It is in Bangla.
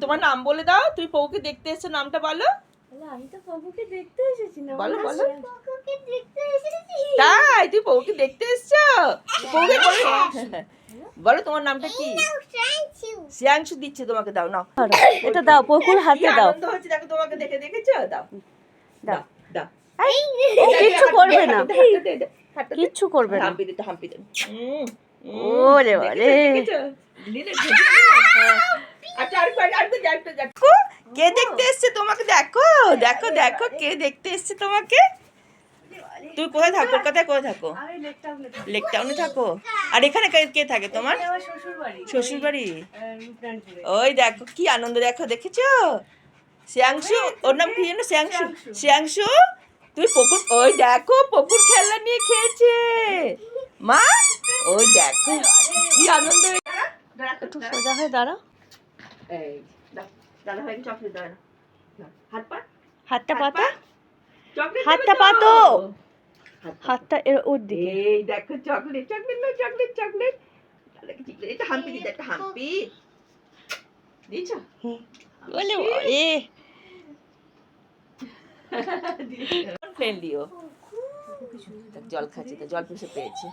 তোমার নাম বলে দাও। তুমি পপুকে দেখতে এসেছো, নামটা বলো। আমি তো পপুকে দেখতে এসেছি না। বলো বলো। পপুকে দেখতে এসেছি। তাই তুমি পপুকে দেখতে এসেছো? পপুকে বলো তোমার নামটা কি? শ্রেয়াংশু দিচ্ছে তোমাকে, দাও নাও। এটা দাও, পপুর হাতে দাও। আনন্দ হচ্ছে দেখো তোমাকে দেখে, দেখেছো? দাও দাও দাও। ও কিচ্ছু করবে না, হাতটা দে। কিচ্ছু করবে না। হাম্পি দে, হাম্পি দে। ওরে বারে। দেখেছো? দিলে আচ্ছা, আরেকটু দেখো। কে দেখতে এসছে তোমাকে? দেখো দেখো দেখো, কে দেখতে এসছে তোমাকে। তুমি কোথায় থাকো? কলকাতায় কোথায় থাকো? আমি লেক টাউনে থাকো। আর এখানে কে থাকে তোমার? আমার শ্বশুর বাড়ি। শ্বশুর বাড়ি। রূপনারায়ণপুরে। ওই দেখো কি আনন্দ, দেখো দেখেছো? শ্রেয়াংশু, ওর নাম কি যেন? শ্রেয়াংশু। শ্রেয়াংশু, তুই পপুর, ওই দেখো পপুর খেলনা নিয়ে খেলছে মা। ওই দেখো কি আনন্দ। একটু সোজা হয়ে দাঁড়া। এই দাদা ভাইকে চকলেট দাও না। হাত পা, হাতটা পাতা। চকলেট হাতটা পাতো। হাতটা এর ওর দিকে। এই দেখো চকলেট, চকলেট নাও, চকলেট চকলেট। এটা হাম্পি দিতে, একটা হাম্পি দিয়েছো? বলে বারে। ফ্রেন্ডলিও জল খাচ্ছে, তো জল পেছে পেয়েছে।